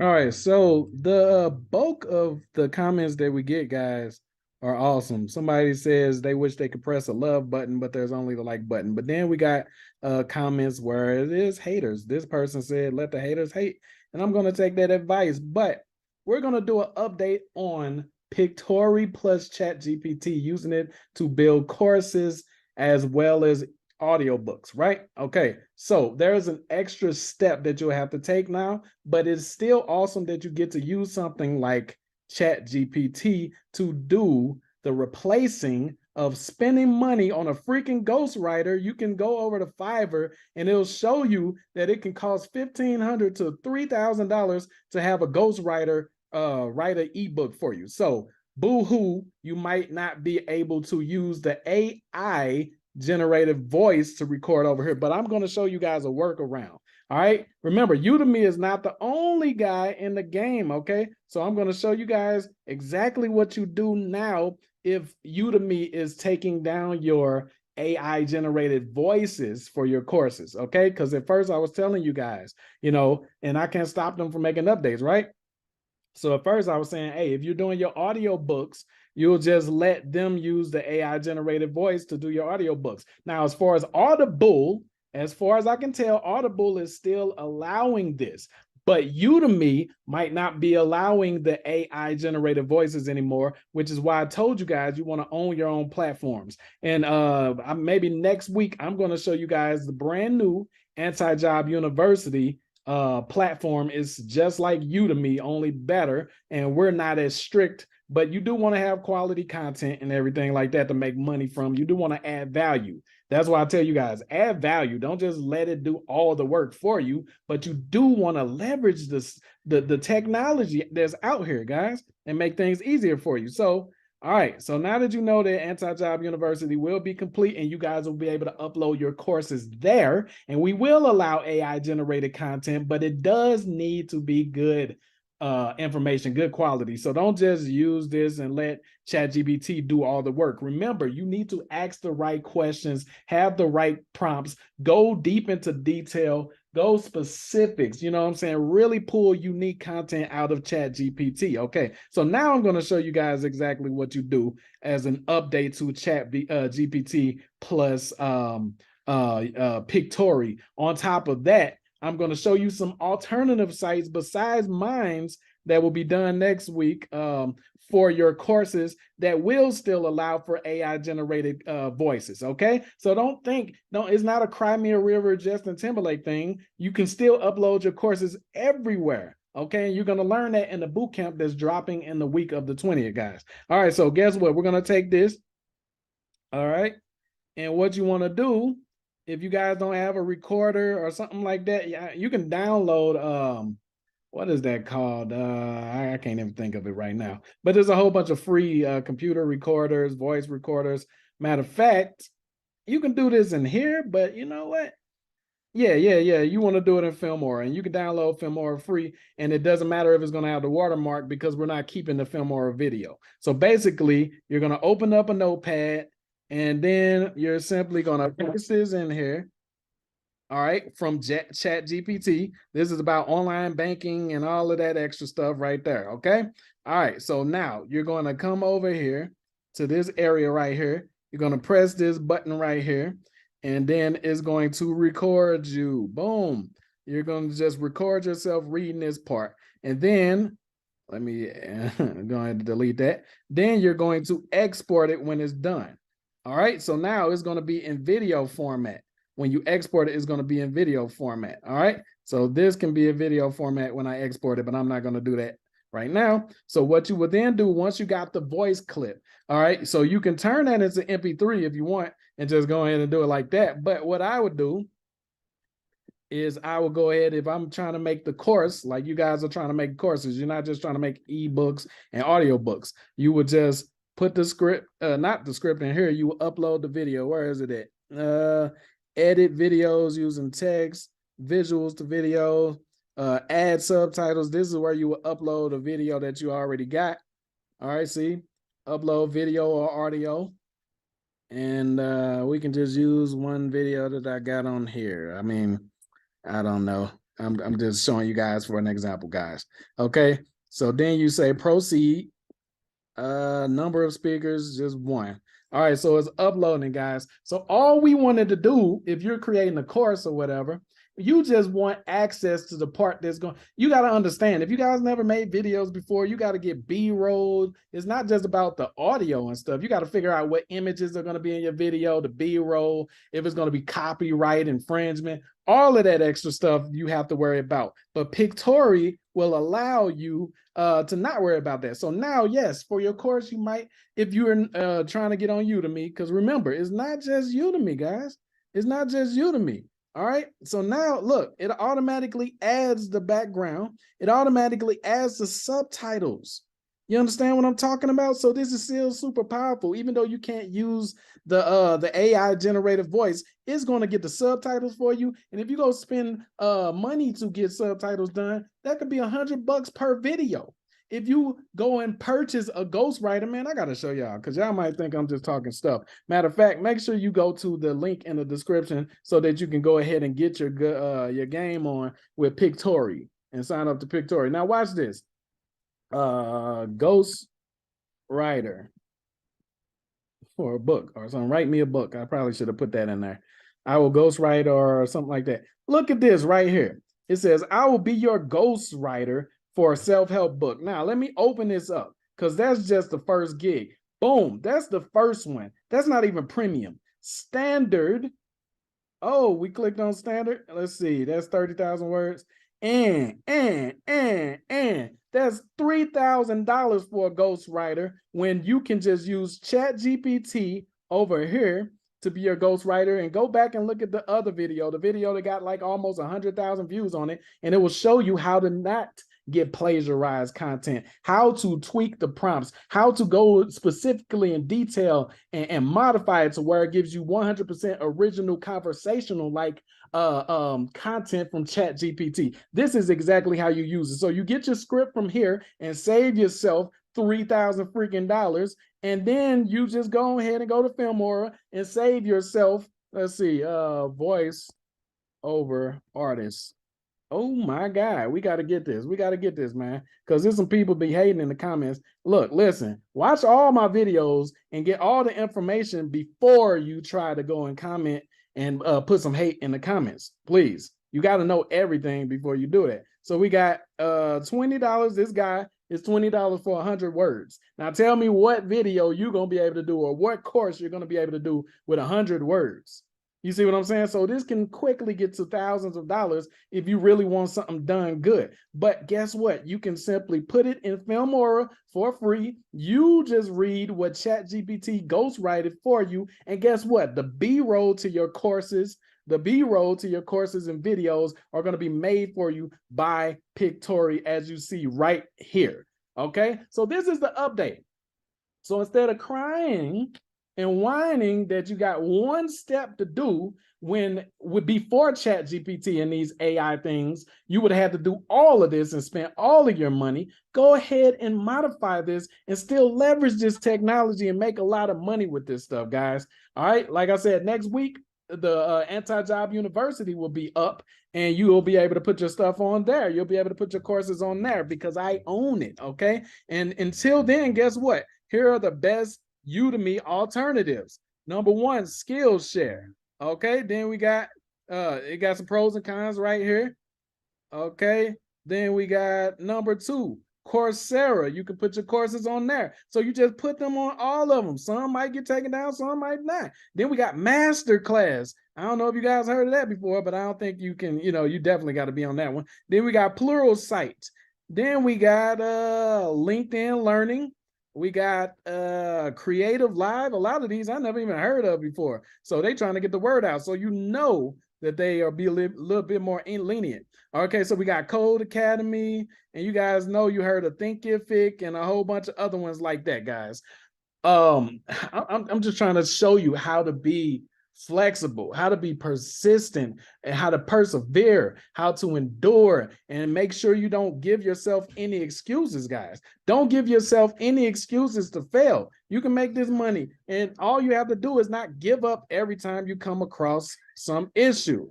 All right, so the bulk of the comments that we get, guys, are awesome. Somebody says they wish they could press a love button, but there's only the like button. But then we got comments where it is haters. This person said, "Let the haters hate," and I'm gonna take that advice. But we're gonna do an update on Pictory plus Chat GPT, using it to build courses as well as audiobooks, right? Okay, so there's an extra step that you'll have to take now, but it's still awesome that you get to use something like Chat GPT to do the replacing of spending money on a freaking ghostwriter. You can go over to Fiverr and it'll show you that it can cost $1,500 to $3,000 to have a ghostwriter write an ebook for you. So boo-hoo, you might not be able to use the AI generated voice to record over here, but I'm going to show you guys a workaround. All right. Remember, Udemy is not the only guy in the game. Okay. So I'm going to show you guys exactly what you do now if Udemy is taking down your AI generated voices for your courses. Okay. Because at first I was telling you guys, and I can't stop them from making updates, right? So at first I was saying, hey, if you're doing your audio books, you'll just let them use the AI generated voice to do your audio books. Now, as far as Audible, as far as I can tell, Audible is still allowing this, but Udemy might not be allowing the AI generated voices anymore, which is why I told you guys you want to own your own platforms. And maybe next week, I'm going to show you guys the brand new Anti-Job University platform. Is just like Udemy, only better, and we're not as strict. But you do want to have quality content and everything like that to make money from. You do want to add value. That's why I tell you guys, add value. Don't just let it do all the work for you, but you do want to leverage the technology that's out here, guys, and make things easier for you. So all right, so now that you know that Anti-Job University will be complete and you guys will be able to upload your courses there, and we will allow AI generated content, but it does need to be good information, good quality. So don't just use this and let ChatGPT do all the work. Remember, you need to ask the right questions, have the right prompts, go deep into detail, go specifics, you know what I'm saying? Really pull unique content out of ChatGPT. Okay, so now I'm going to show you guys exactly what you do as an update to GPT plus Pictory. On top of that, I'm going to show you some alternative sites besides mine's that will be done next week for your courses that will still allow for AI generated voices. Okay, so it's not a Cry Me a River Justin Timberlake thing. You can still upload your courses everywhere. Okay, you're going to learn that in the boot camp that's dropping in the week of the 20th, guys. All right, so guess what? We're going to take this. All right, and what you want to do, if you guys don't have a recorder or something like that, you can download what is that called? I can't even think of it right now. But there's a whole bunch of free computer recorders, voice recorders. Matter of fact, you can do this in here, but you know what? Yeah. You want to do it in Filmora, and you can download Filmora free, and it doesn't matter if it's going to have the watermark because we're not keeping the Filmora video. So basically, you're going to open up a notepad, and then you're simply going to paste this in here. All right, from Chat GPT. This is about online banking and all of that extra stuff right there. Okay. All right. So now you're going to come over here to this area right here. You're going to press this button right here, and then it's going to record you. Boom. You're going to just record yourself reading this part. And then let me go ahead and delete that. Then you're going to export it when it's done. All right. So now it's going to be in video format. When you export it, it's going to be in video format. All right. So this can be a video format when I export it, but I'm not going to do that right now. So what you would then do once you got the voice clip, all right, so you can turn that into MP3 if you want and just go ahead and do it like that. But what I would do is I will go ahead, if I'm trying to make the course, like you guys are trying to make courses, you're not just trying to make ebooks and audiobooks. You would just put the script, not the script in here, you will upload the video. Where is it at? Edit videos using text, visuals to video, add subtitles. This is where you will upload a video that you already got. All right, see, upload video or audio. And we can just use one video that I got on here. I mean, I don't know. I'm just showing you guys for an example, guys. Okay, so then you say proceed. Number of speakers, just one. All right, so it's uploading, guys. So all we wanted to do, if you're creating a course or whatever, you just want access to the part that's going. You got to understand, if you guys never made videos before, you got to get B-roll. It's not just about the audio and stuff. You got to figure out what images are going to be in your video, the B-roll, if it's going to be copyright infringement, all of that extra stuff you have to worry about. But Pictory will allow you to not worry about that. So now, yes, for your course, you might, if you're trying to get on Udemy, because remember, it's not just Udemy, guys. It's not just Udemy. All right. So now look, it automatically adds the background. It automatically adds the subtitles. You understand what I'm talking about? So this is still super powerful. Even though you can't use the AI generated voice, it's going to get the subtitles for you. And if you go spend money to get subtitles done, that could be $100 per video. If you go and purchase a ghostwriter, man, I got to show y'all because y'all might think I'm just talking stuff. Matter of fact, make sure you go to the link in the description so that you can go ahead and get your game on with Pictory and sign up to Pictory. Now watch this. Ghostwriter for a book or something. Write me a book. I probably should have put that in there. I will ghostwrite or something like that. Look at this right here. It says, I will be your ghostwriter for a self-help book. Now, let me open this up because that's just the first gig. Boom, that's the first one. That's not even premium. Standard. Oh, we clicked on standard. Let's see, that's 30,000 words. And that's $3,000 for a ghostwriter when you can just use Chat GPT over here to be your ghostwriter. And go back and look at the other video, the video that got like almost 100,000 views on it, and it will show you how to not get plagiarized content, how to tweak the prompts, how to go specifically in detail and modify it to where it gives you 100% original conversational like content from Chat GPT. This is exactly how you use it. So you get your script from here and save yourself 3,000 freaking dollars, and then you just go ahead and go to Filmora and save yourself, let's see, voice over artists. Oh my God, we got to get this. We got to get this, man, because there's some people be hating in the comments. Look, listen, watch all my videos and get all the information before you try to go and comment and put some hate in the comments. Please, you got to know everything before you do that. So we got $20. This guy is $20 for 100 words. Now tell me what video you're going to be able to do or what course you're going to be able to do with 100 words. You see what I'm saying? So this can quickly get to thousands of dollars if you really want something done good. But guess what? You can simply put it in Filmora for free. You just read what ChatGPT ghostwrited for you. And guess what? The B-roll to your courses, and videos are going to be made for you by Pictory, as you see right here. Okay? So this is the update. So instead of crying and whining that you got one step to do before Chat GPT and these AI things, you would have to do all of this and spend all of your money. Go ahead and modify this and still leverage this technology and make a lot of money with this stuff, guys. All right, like I said, next week, the Anti-Job University will be up and you will be able to put your stuff on there. You'll be able to put your courses on there because I own it, okay? And until then, guess what? Here are the best Udemy alternatives. Number one, Skillshare. Okay, then we got it got some pros and cons right here. Okay, then we got number two, Coursera. You can put your courses on there. So you just put them on all of them. Some might get taken down, some might not. Then we got Masterclass. I don't know if you guys heard of that before, but I don't think you can, you definitely got to be on that one. Then we got Pluralsight. Then we got LinkedIn Learning. We got Creative Live. A lot of these I never even heard of before. So they trying to get the word out. So that they are be a little bit more lenient. Okay, so we got Code Academy, and you guys know you heard of Thinkific and a whole bunch of other ones like that, guys. I'm just trying to show you how to be flexible, how to be persistent, and how to persevere, how to endure, and make sure you don't give yourself any excuses, guys. Don't give yourself any excuses to fail. You can make this money, and all you have to do is not give up every time you come across some issue.